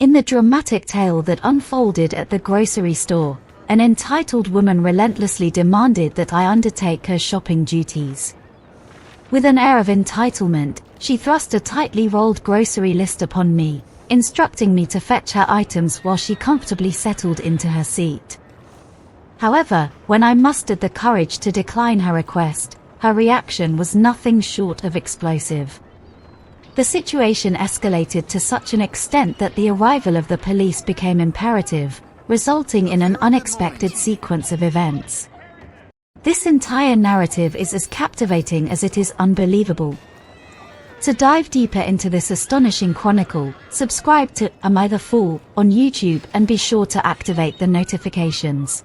In the dramatic tale that unfolded at the grocery store, an entitled woman relentlessly demanded that I undertake her shopping duties. With an air of entitlement, she thrust a tightly rolled grocery list upon me, instructing me to fetch her items while she comfortably settled into her seat. However, when I mustered the courage to decline her request, her reaction was nothing short of explosive. The situation escalated to such an extent that the arrival of the police became imperative, resulting in an unexpected sequence of events. This entire narrative is as captivating as it is unbelievable. To dive deeper into this astonishing chronicle, subscribe to AmITheA on YouTube and be sure to activate the notifications.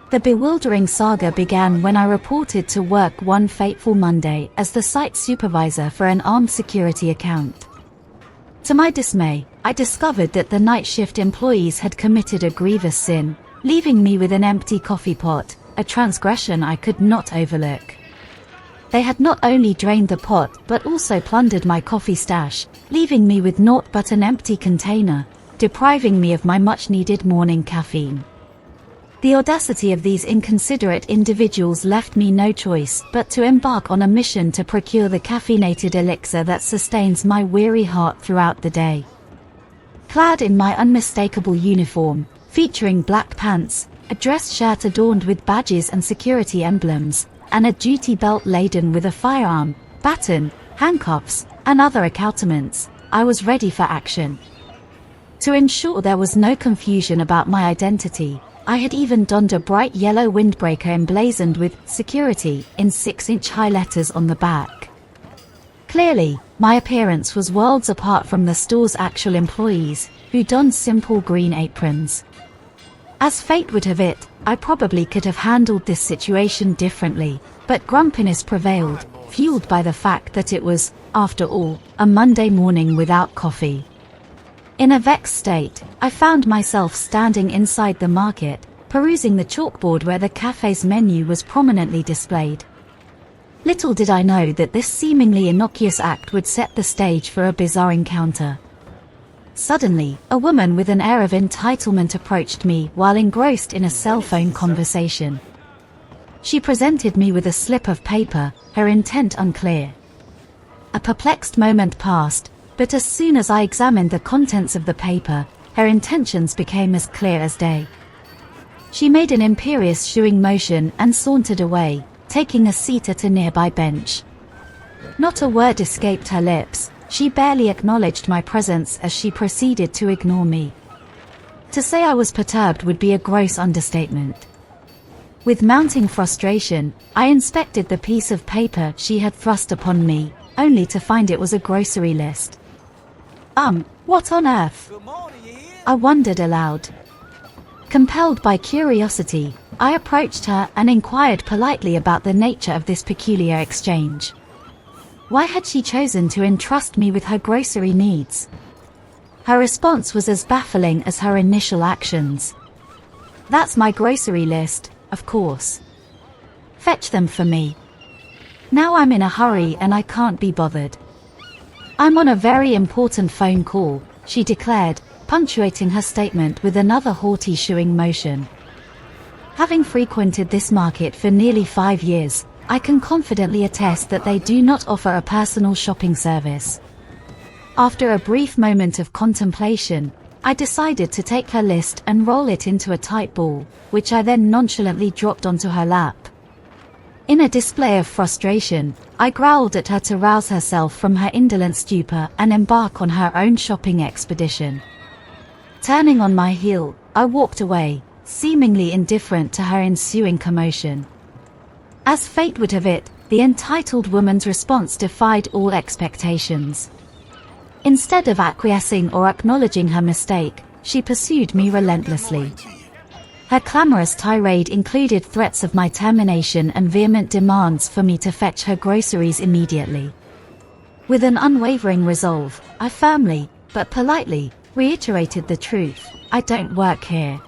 The bewildering saga began when I reported to work one fateful Monday as the site supervisor for an armed security account. To my dismay, I discovered that the night shift employees had committed a grievous sin, leaving me with an empty coffee pot, a transgression I could not overlook. They had not only drained the pot but also plundered my coffee stash, leaving me with naught but an empty container, depriving me of my much-needed morning caffeine. The audacity of these inconsiderate individuals left me no choice but to embark on a mission to procure the caffeinated elixir that sustains my weary heart throughout the day. Clad in my unmistakable uniform, featuring black pants, a dress shirt adorned with badges and security emblems, and a duty belt laden with a firearm, baton, handcuffs, and other accoutrements, I was ready for action. To ensure there was no confusion about my identity, I had even donned a bright yellow windbreaker emblazoned with "Security" in 6-inch high letters on the back. Clearly, my appearance was worlds apart from the store's actual employees, who donned simple green aprons. As fate would have it, I probably could have handled this situation differently, but grumpiness prevailed, fueled by the fact that it was, after all, a Monday morning without coffee. In a vexed state, I found myself standing inside the market, perusing the chalkboard where the cafe's menu was prominently displayed. Little did I know that this seemingly innocuous act would set the stage for a bizarre encounter. Suddenly, a woman with an air of entitlement approached me while engrossed in a cell phone conversation. She presented me with a slip of paper, her intent unclear. A perplexed moment passed, but as soon as I examined the contents of the paper, her intentions became as clear as day. She made an imperious shooing motion and sauntered away, taking a seat at a nearby bench. Not a word escaped her lips. She barely acknowledged my presence as she proceeded to ignore me. To say I was perturbed would be a gross understatement. With mounting frustration, I inspected the piece of paper she had thrust upon me, only to find it was a grocery list. What on earth? I wondered aloud. Compelled by curiosity, I approached her and inquired politely about the nature of this peculiar exchange. Why had she chosen to entrust me with her grocery needs? Her response was as baffling as her initial actions. "That's my grocery list, of course. Fetch them for me. Now I'm in a hurry and I can't be bothered." "I'm on a very important phone call," she declared, punctuating her statement with another haughty shooing motion. Having frequented this market for nearly 5 years, I can confidently attest that they do not offer a personal shopping service. After a brief moment of contemplation, I decided to take her list and roll it into a tight ball, which I then nonchalantly dropped onto her lap. In a display of frustration, I growled at her to rouse herself from her indolent stupor and embark on her own shopping expedition. Turning on my heel, I walked away, seemingly indifferent to her ensuing commotion. As fate would have it, the entitled woman's response defied all expectations. Instead of acquiescing or acknowledging her mistake, she pursued me relentlessly. Her clamorous tirade included threats of my termination and vehement demands for me to fetch her groceries immediately. With an unwavering resolve, I firmly, but politely, reiterated the truth: "I don't work here.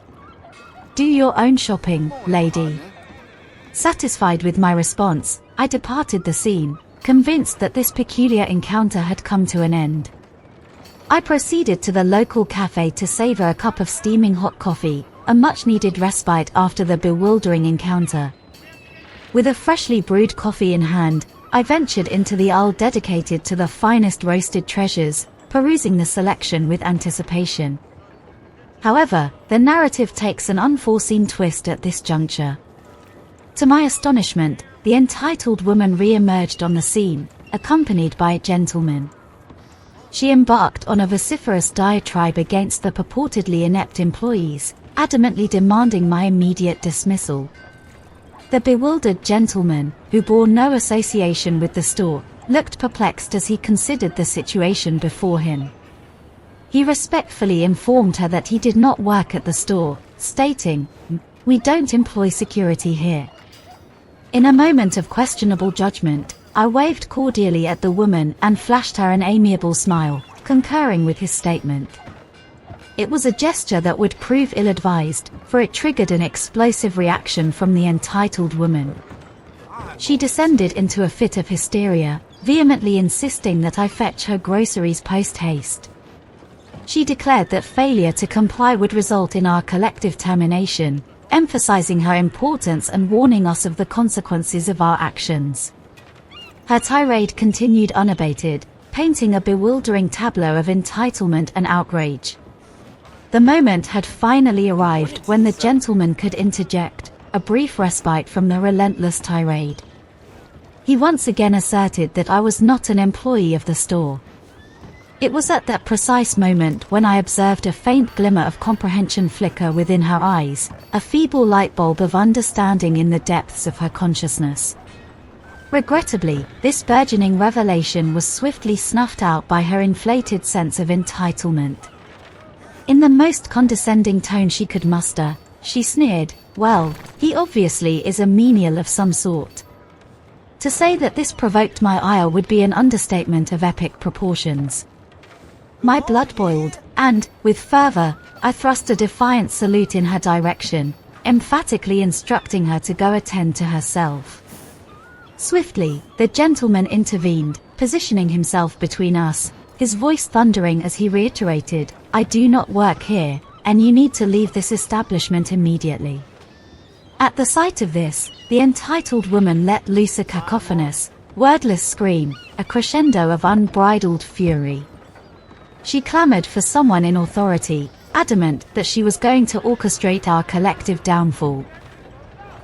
Do your own shopping, lady." Satisfied with my response, I departed the scene, convinced that this peculiar encounter had come to an end. I proceeded to the local cafe to savor a cup of steaming hot coffee, a much-needed respite after the bewildering encounter. With a freshly brewed coffee in hand, I ventured into the aisle dedicated to the finest roasted treasures, perusing the selection with anticipation. However, the narrative takes an unforeseen twist at this juncture. To my astonishment, the entitled woman re-emerged on the scene, accompanied by a gentleman. She embarked on a vociferous diatribe against the purportedly inept employees, adamantly demanding my immediate dismissal. The bewildered gentleman, who bore no association with the store, looked perplexed as he considered the situation before him. He respectfully informed her that he did not work at the store, stating, "We don't employ security here." In a moment of questionable judgment, I waved cordially at the woman and flashed her an amiable smile, concurring with his statement. It was a gesture that would prove ill-advised, for it triggered an explosive reaction from the entitled woman. She descended into a fit of hysteria, vehemently insisting that I fetch her groceries post-haste. She declared that failure to comply would result in our collective termination, emphasizing her importance and warning us of the consequences of our actions. Her tirade continued unabated, painting a bewildering tableau of entitlement and outrage. The moment had finally arrived when the gentleman could interject, a brief respite from the relentless tirade. He once again asserted that I was not an employee of the store. It was at that precise moment when I observed a faint glimmer of comprehension flicker within her eyes, a feeble light bulb of understanding in the depths of her consciousness. Regrettably, this burgeoning revelation was swiftly snuffed out by her inflated sense of entitlement. In the most condescending tone she could muster, she sneered, "Well, he obviously is a menial of some sort." To say that this provoked my ire would be an understatement of epic proportions. My blood boiled, and, with fervor, I thrust a defiant salute in her direction, emphatically instructing her to go attend to herself. Swiftly, the gentleman intervened, positioning himself between us, his voice thundering as he reiterated, "I do not work here, and you need to leave this establishment immediately." At the sight of this, the entitled woman let loose a cacophonous, wordless scream, a crescendo of unbridled fury. She clamored for someone in authority, adamant that she was going to orchestrate our collective downfall.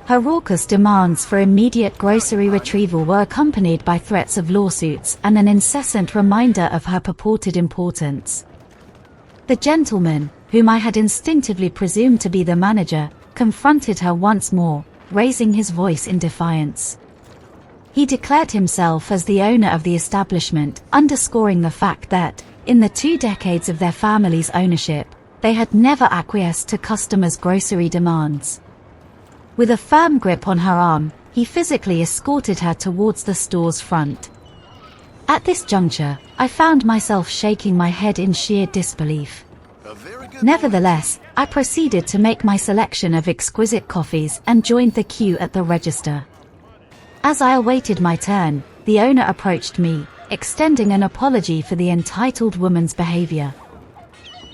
Her raucous demands for immediate grocery retrieval were accompanied by threats of lawsuits and an incessant reminder of her purported importance. The gentleman, whom I had instinctively presumed to be the manager, confronted her once more, raising his voice in defiance. He declared himself as the owner of the establishment, underscoring the fact that, in the 2 decades of their family's ownership, they had never acquiesced to customers' grocery demands. With a firm grip on her arm, he physically escorted her towards the store's front. At this juncture, I found myself shaking my head in sheer disbelief. Nevertheless, I proceeded to make my selection of exquisite coffees and joined the queue at the register. As I awaited my turn, the owner approached me, extending an apology for the entitled woman's behavior.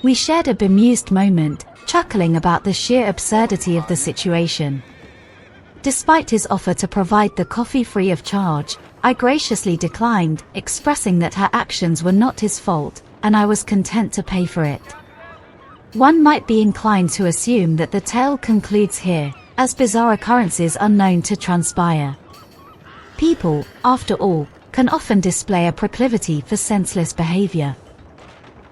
We shared a bemused moment, chuckling about the sheer absurdity of the situation. Despite his offer to provide the coffee free of charge, I graciously declined, expressing that her actions were not his fault, and I was content to pay for it. One might be inclined to assume that the tale concludes here, as bizarre occurrences are known to transpire. People, after all, can often display a proclivity for senseless behavior.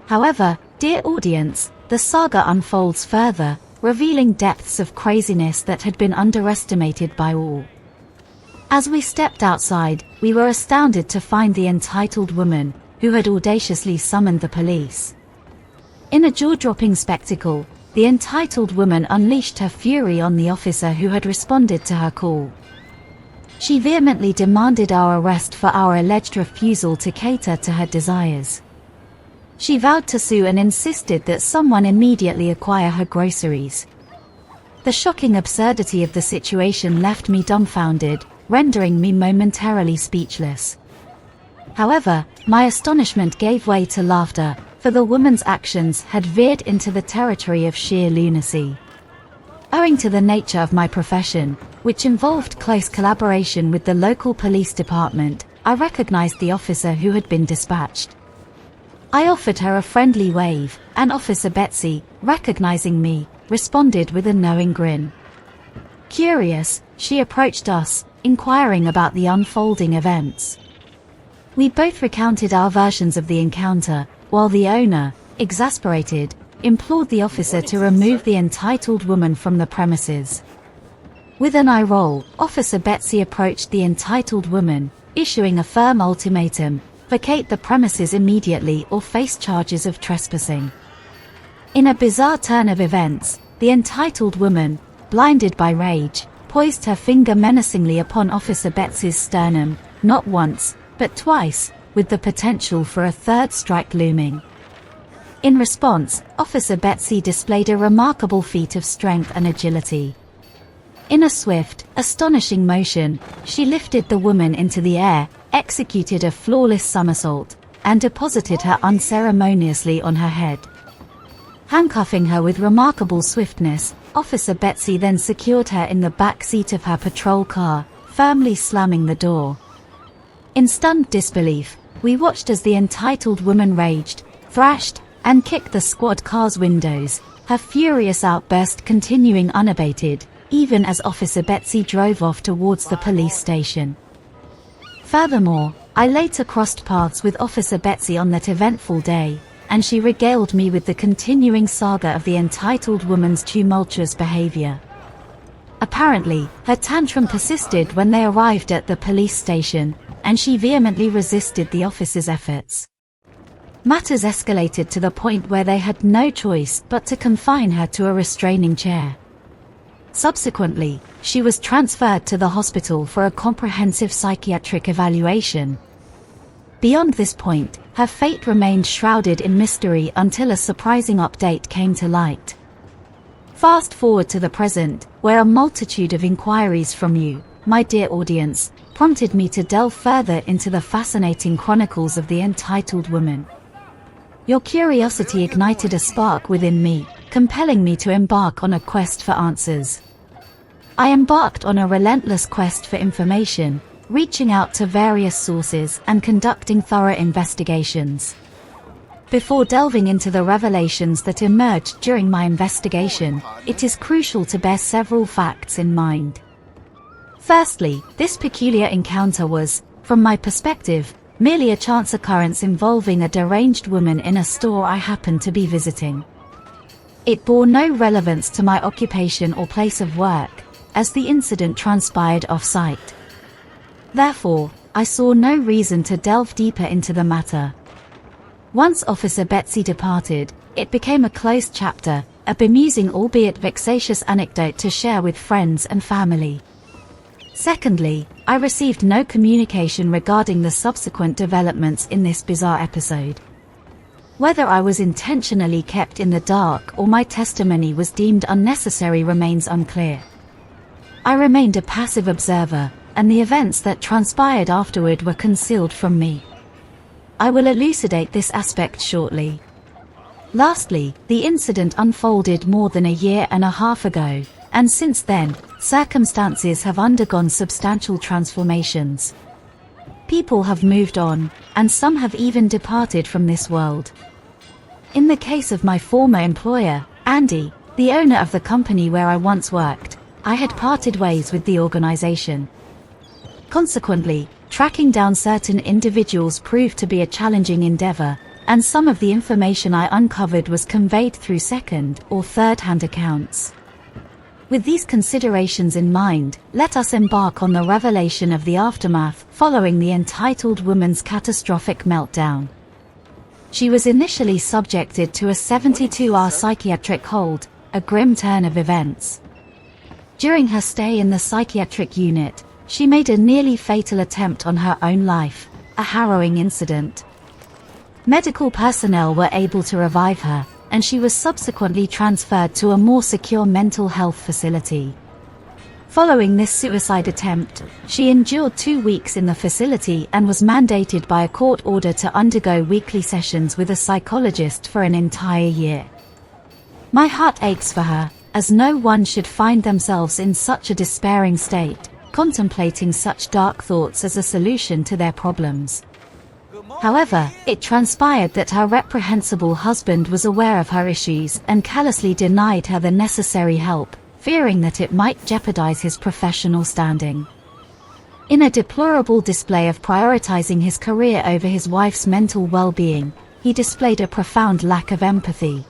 However, dear audience, the saga unfolds further, revealing depths of craziness that had been underestimated by all. As we stepped outside, we were astounded to find the entitled woman, who had audaciously summoned the police. In a jaw-dropping spectacle, the entitled woman unleashed her fury on the officer who had responded to her call. She vehemently demanded our arrest for our alleged refusal to cater to her desires. She vowed to sue and insisted that someone immediately acquire her groceries. The shocking absurdity of the situation left me dumbfounded, rendering me momentarily speechless. However, my astonishment gave way to laughter, for the woman's actions had veered into the territory of sheer lunacy. Owing to the nature of my profession, which involved close collaboration with the local police department, I recognized the officer who had been dispatched. I offered her a friendly wave, and Officer Betsy, recognizing me, responded with a knowing grin. Curious, she approached us, inquiring about the unfolding events. We both recounted our versions of the encounter, while the owner, exasperated, implored the officer to remove the entitled woman from the premises. With an eye roll, Officer Betsy approached the entitled woman, issuing a firm ultimatum: vacate the premises immediately or face charges of trespassing. In a bizarre turn of events, the entitled woman, blinded by rage, poised her finger menacingly upon Officer Betsy's sternum, not once, but twice, with the potential for a third strike looming. In response, Officer Betsy displayed a remarkable feat of strength and agility. In a swift, astonishing motion, she lifted the woman into the air, executed a flawless somersault, and deposited her unceremoniously on her head. Handcuffing her with remarkable swiftness, Officer Betsy then secured her in the back seat of her patrol car, firmly slamming the door. In stunned disbelief, we watched as the entitled woman raged, thrashed, and kicked the squad car's windows, her furious outburst continuing unabated, even as Officer Betsy drove off towards the police station. Furthermore, I later crossed paths with Officer Betsy on that eventful day, and she regaled me with the continuing saga of the entitled woman's tumultuous behavior. Apparently, her tantrum persisted when they arrived at the police station, and she vehemently resisted the officer's efforts. Matters escalated to the point where they had no choice but to confine her to a restraining chair. Subsequently, she was transferred to the hospital for a comprehensive psychiatric evaluation. Beyond this point, her fate remained shrouded in mystery until a surprising update came to light. Fast forward to the present, where a multitude of inquiries from you, my dear audience, prompted me to delve further into the fascinating chronicles of the entitled woman. Your curiosity ignited a spark within me, compelling me to embark on a quest for answers. I embarked on a relentless quest for information, reaching out to various sources and conducting thorough investigations. Before delving into the revelations that emerged during my investigation, it is crucial to bear several facts in mind. Firstly, this peculiar encounter was, from my perspective, merely a chance occurrence involving a deranged woman in a store I happened to be visiting. It bore no relevance to my occupation or place of work, as the incident transpired off-site. Therefore, I saw no reason to delve deeper into the matter. Once Officer Betsy departed, it became a closed chapter, a bemusing albeit vexatious anecdote to share with friends and family. Secondly, I received no communication regarding the subsequent developments in this bizarre episode. Whether I was intentionally kept in the dark or my testimony was deemed unnecessary remains unclear. I remained a passive observer, and the events that transpired afterward were concealed from me. I will elucidate this aspect shortly. Lastly, the incident unfolded more than a year and a half ago, and since then, circumstances have undergone substantial transformations. People have moved on, and some have even departed from this world. In the case of my former employer, Andy, the owner of the company where I once worked, I had parted ways with the organization. Consequently, tracking down certain individuals proved to be a challenging endeavor, and some of the information I uncovered was conveyed through second- or third-hand accounts. With these considerations in mind, let us embark on the revelation of the aftermath following the entitled woman's catastrophic meltdown. She was initially subjected to a 72-hour psychiatric hold, a grim turn of events. During her stay in the psychiatric unit, she made a nearly fatal attempt on her own life, a harrowing incident. Medical personnel were able to revive her, and she was subsequently transferred to a more secure mental health facility. Following this suicide attempt, she endured 2 weeks in the facility and was mandated by a court order to undergo weekly sessions with a psychologist for an entire year. My heart aches for her, as no one should find themselves in such a despairing state, contemplating such dark thoughts as a solution to their problems. However, it transpired that her reprehensible husband was aware of her issues and callously denied her the necessary help, fearing that it might jeopardize his professional standing. In a deplorable display of prioritizing his career over his wife's mental well-being, he displayed a profound lack of empathy.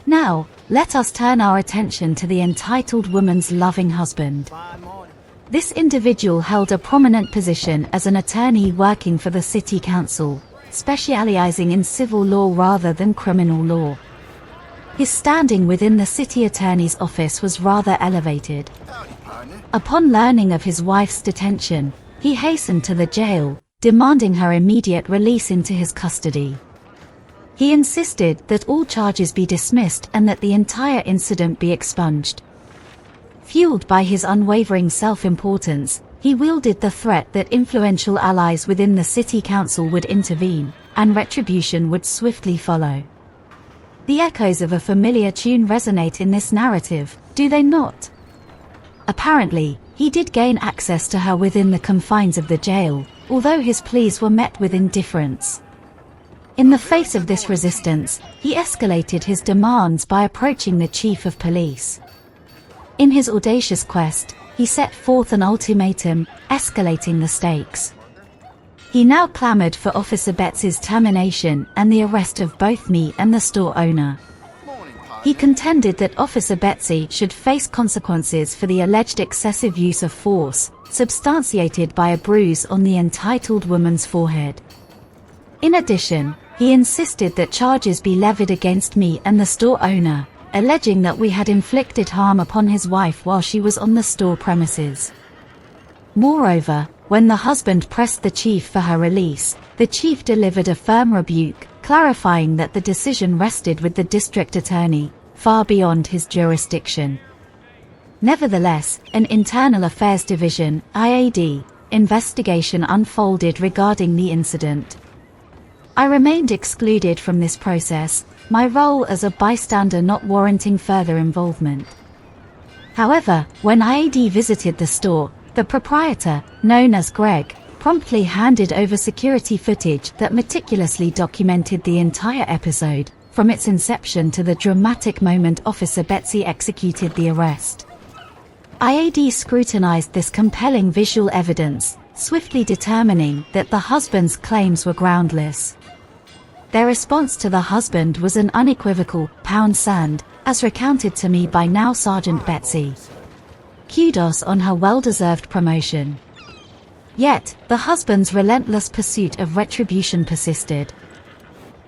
Now, let us turn our attention to the entitled woman's loving husband. This individual held a prominent position as an attorney working for the city council, specializing in civil law rather than criminal law. His standing within the city attorney's office was rather elevated. Upon learning of his wife's detention, he hastened to the jail, demanding her immediate release into his custody. He insisted that all charges be dismissed and that the entire incident be expunged. Fueled by his unwavering self-importance, he wielded the threat that influential allies within the city council would intervene, and retribution would swiftly follow. The echoes of a familiar tune resonate in this narrative, do they not? Apparently, he did gain access to her within the confines of the jail, although his pleas were met with indifference. In the face of this resistance, he escalated his demands by approaching the chief of police. In his audacious quest, he set forth an ultimatum, escalating the stakes. He now clamored for Officer Betsy's termination and the arrest of both me and the store owner. He contended that Officer Betsy should face consequences for the alleged excessive use of force, substantiated by a bruise on the entitled woman's forehead. In addition, he insisted that charges be levied against me and the store owner, alleging that we had inflicted harm upon his wife while she was on the store premises. Moreover, when the husband pressed the chief for her release, the chief delivered a firm rebuke, clarifying that the decision rested with the district attorney, far beyond his jurisdiction. Nevertheless, an Internal Affairs Division (IAD) investigation unfolded regarding the incident. I remained excluded from this process, my role as a bystander not warranting further involvement. However, when IAD visited the store, the proprietor, known as Greg, promptly handed over security footage that meticulously documented the entire episode, from its inception to the dramatic moment Officer Betsy executed the arrest. IAD scrutinized this compelling visual evidence, swiftly determining that the husband's claims were groundless. Their response to the husband was an unequivocal "pound sand," as recounted to me by now Sergeant Betsy. Kudos on her well-deserved promotion. Yet, the husband's relentless pursuit of retribution persisted.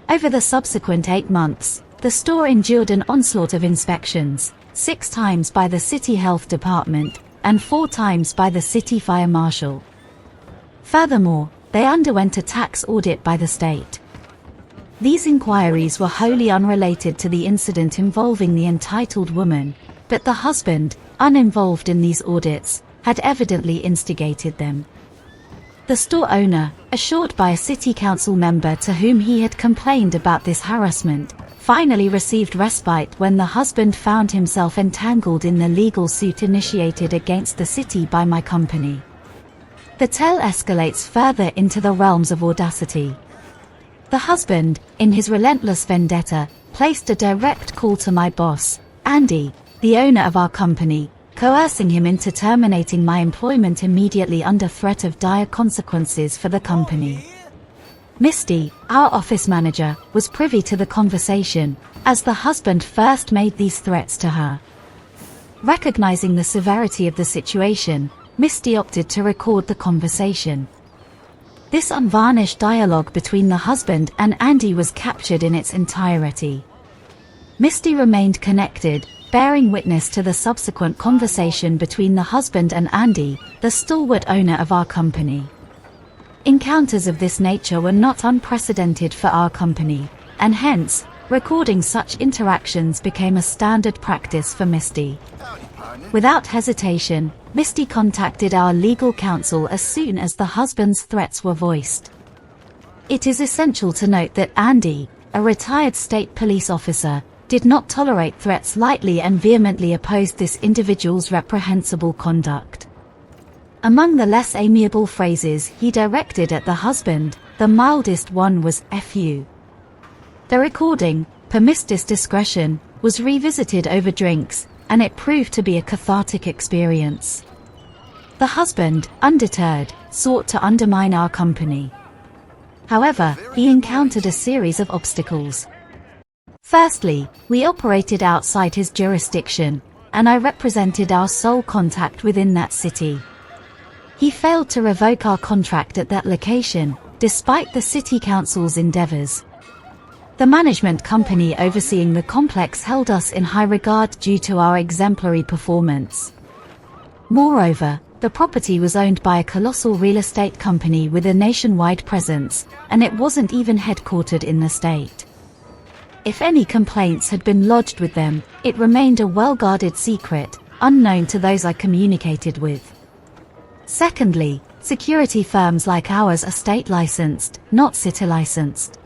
Over the subsequent 8 months, the store endured an onslaught of inspections, 6 times by the city health department, and 4 times by the city fire marshal. Furthermore, they underwent a tax audit by the state. These inquiries were wholly unrelated to the incident involving the entitled woman, but the husband, uninvolved in these audits, had evidently instigated them. The store owner, assured by a city council member to whom he had complained about this harassment, finally received respite when the husband found himself entangled in the legal suit initiated against the city by my company. The tale escalates further into the realms of audacity. The husband, in his relentless vendetta, placed a direct call to my boss, Andy, the owner of our company, coercing him into terminating my employment immediately under threat of dire consequences for the company. Misty, our office manager, was privy to the conversation, as the husband first made these threats to her. Recognizing the severity of the situation, Misty opted to record the conversation. This unvarnished dialogue between the husband and Andy was captured in its entirety. Misty remained connected, bearing witness to the subsequent conversation between the husband and Andy, the stalwart owner of our company. Encounters of this nature were not unprecedented for our company, and hence, recording such interactions became a standard practice for Misty. Without hesitation, Misty contacted our legal counsel as soon as the husband's threats were voiced. It is essential to note that Andy, a retired state police officer, did not tolerate threats lightly and vehemently opposed this individual's reprehensible conduct. Among the less amiable phrases he directed at the husband, the mildest one was "F you." The recording, "Permistis Discretion," was revisited over drinks, and it proved to be a cathartic experience. The husband, undeterred, sought to undermine our company. However, he encountered a series of obstacles. Firstly, we operated outside his jurisdiction, and I represented our sole contact within that city. He failed to revoke our contract at that location, despite the city council's endeavors. The management company overseeing the complex held us in high regard due to our exemplary performance. Moreover, the property was owned by a colossal real estate company with a nationwide presence, and it wasn't even headquartered in the state. If any complaints had been lodged with them, it remained a well-guarded secret, unknown to those I communicated with. Secondly, security firms like ours are state-licensed, not city-licensed.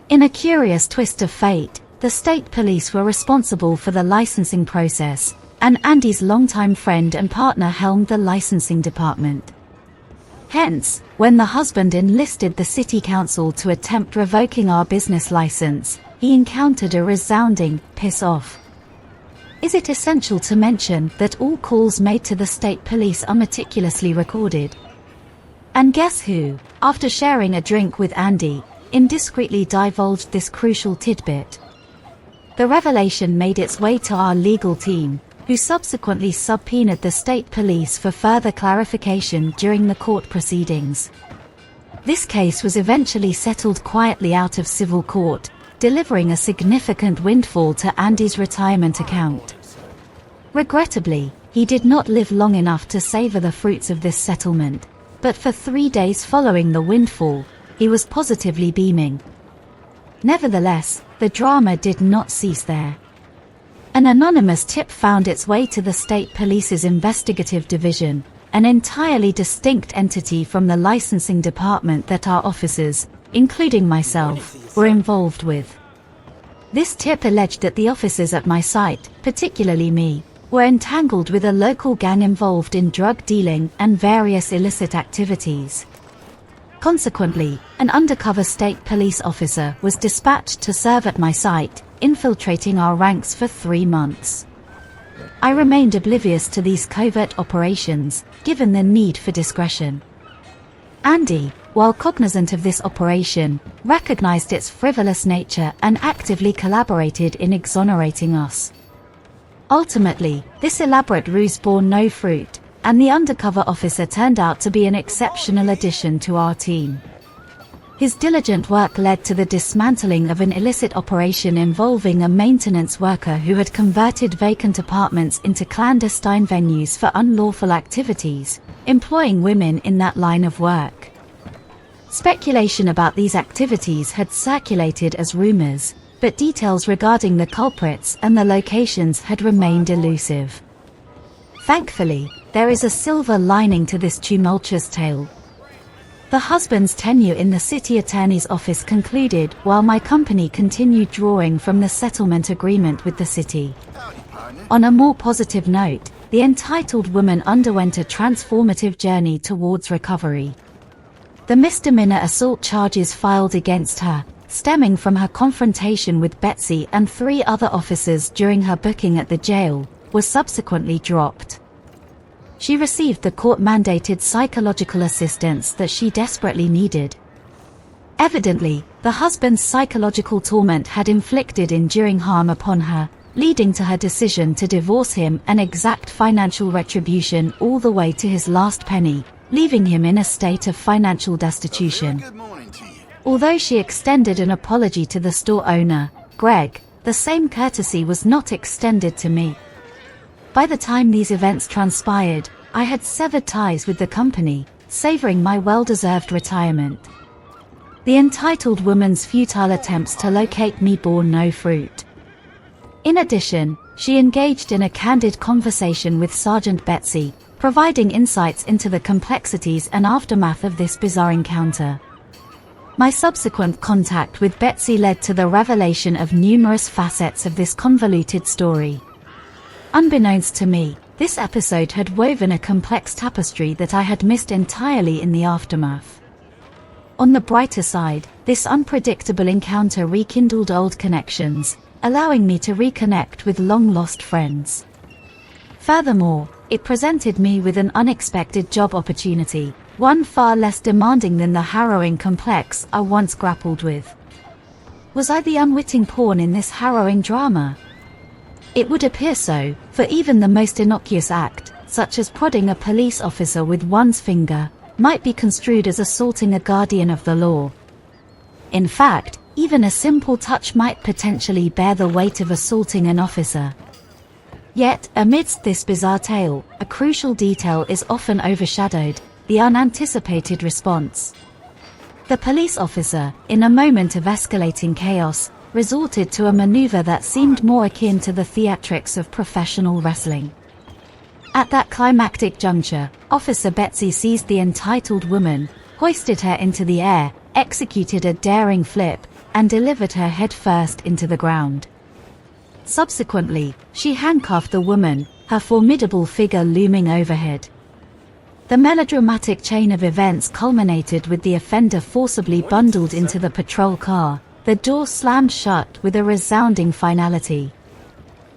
In a curious twist of fate, the state police were responsible for the licensing process, and Andy's longtime friend and partner helmed the licensing department. Hence, when the husband enlisted the city council to attempt revoking our business license, he encountered a resounding "piss off." Is it essential to mention that all calls made to the state police are meticulously recorded? And guess who, after sharing a drink with Andy, indiscreetly divulged this crucial tidbit? The revelation made its way to our legal team, who subsequently subpoenaed the state police for further clarification during the court proceedings. This case was eventually settled quietly out of civil court, delivering a significant windfall to Andy's retirement account. Regrettably, he did not live long enough to savor the fruits of this settlement, but for 3 days following the windfall, he was positively beaming. Nevertheless, the drama did not cease there. An anonymous tip found its way to the state police's investigative division, an entirely distinct entity from the licensing department that our officers, including myself, were involved with. This tip alleged that the officers at my site, particularly me, were entangled with a local gang involved in drug dealing and various illicit activities. Consequently, an undercover state police officer was dispatched to serve at my site, infiltrating our ranks for 3 months. I remained oblivious to these covert operations, given the need for discretion. Andy, while cognizant of this operation, recognized its frivolous nature and actively collaborated in exonerating us. Ultimately, this elaborate ruse bore no fruit, and the undercover officer turned out to be an exceptional addition to our team. His diligent work led to the dismantling of an illicit operation involving a maintenance worker who had converted vacant apartments into clandestine venues for unlawful activities, employing women in that line of work. Speculation about these activities had circulated as rumors, but details regarding the culprits and the locations had remained elusive. Thankfully, there is a silver lining to this tumultuous tale. The husband's tenure in the city attorney's office concluded while my company continued drawing from the settlement agreement with the city. On a more positive note, the entitled woman underwent a transformative journey towards recovery. The misdemeanor assault charges filed against her, stemming from her confrontation with Betsy and 3 other officers during her booking at the jail, were subsequently dropped. She received the court-mandated psychological assistance that she desperately needed. Evidently, the husband's psychological torment had inflicted enduring harm upon her, leading to her decision to divorce him and exact financial retribution all the way to his last penny, leaving him in a state of financial destitution. Although she extended an apology to the store owner, Greg, the same courtesy was not extended to me. By the time these events transpired, I had severed ties with the company, savoring my well-deserved retirement. The entitled woman's futile attempts to locate me bore no fruit. In addition, she engaged in a candid conversation with Sergeant Betsy, providing insights into the complexities and aftermath of this bizarre encounter. My subsequent contact with Betsy led to the revelation of numerous facets of this convoluted story. Unbeknownst to me, this episode had woven a complex tapestry that I had missed entirely in the aftermath. On the brighter side, this unpredictable encounter rekindled old connections, allowing me to reconnect with long-lost friends. Furthermore, it presented me with an unexpected job opportunity, one far less demanding than the harrowing complex I once grappled with. Was I the unwitting pawn in this harrowing drama? It would appear so, for even the most innocuous act, such as prodding a police officer with one's finger, might be construed as assaulting a guardian of the law. In fact, even a simple touch might potentially bear the weight of assaulting an officer. Yet, amidst this bizarre tale, a crucial detail is often overshadowed: the unanticipated response. The police officer, in a moment of escalating chaos, resorted to a maneuver that seemed more akin to the theatrics of professional wrestling. At that climactic juncture, Officer Betsy seized the entitled woman, hoisted her into the air, executed a daring flip, and delivered her head first into the ground. Subsequently, she handcuffed the woman, her formidable figure looming overhead. The melodramatic chain of events culminated with the offender forcibly bundled into the patrol car, the door slammed shut with a resounding finality.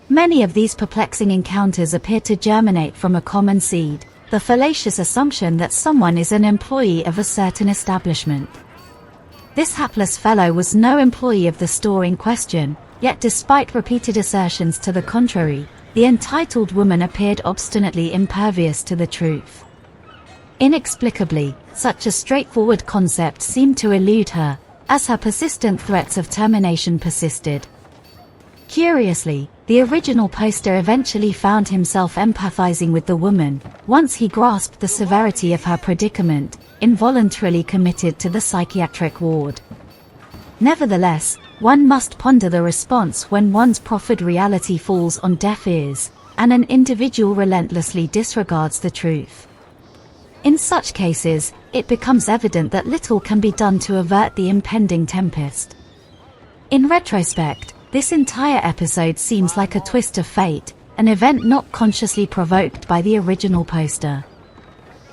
Many of these perplexing encounters appear to germinate from a common seed: the fallacious assumption that someone is an employee of a certain establishment. This hapless fellow was no employee of the store in question, yet despite repeated assertions to the contrary, the entitled woman appeared obstinately impervious to the truth. Inexplicably, such a straightforward concept seemed to elude her, as her persistent threats of termination persisted. Curiously, the original poster eventually found himself empathizing with the woman, once he grasped the severity of her predicament, involuntarily committed to the psychiatric ward. Nevertheless, one must ponder the response when one's proffered reality falls on deaf ears, and an individual relentlessly disregards the truth. In such cases, it becomes evident that little can be done to avert the impending tempest. In retrospect, this entire episode seems like a twist of fate, an event not consciously provoked by the original poster.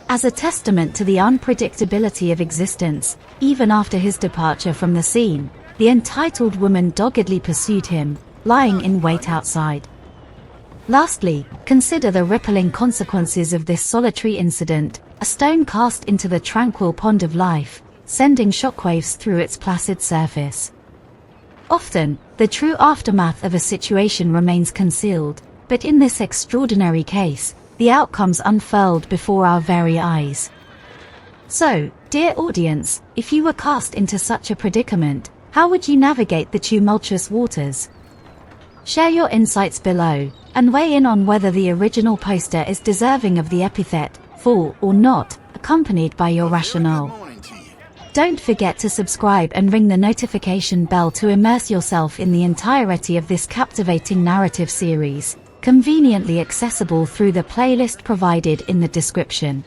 As a testament to the unpredictability of existence, even after his departure from the scene, the entitled woman doggedly pursued him, lying in wait outside. Lastly, consider the rippling consequences of this solitary incident, a stone cast into the tranquil pond of life, sending shockwaves through its placid surface. Often, the true aftermath of a situation remains concealed, but in this extraordinary case, the outcomes unfurled before our very eyes. So, dear audience, if you were cast into such a predicament, how would you navigate the tumultuous waters? Share your insights below, and weigh in on whether the original poster is deserving of the epithet, fool or not, accompanied by your rationale. Don't forget to subscribe and ring the notification bell to immerse yourself in the entirety of this captivating narrative series, conveniently accessible through the playlist provided in the description.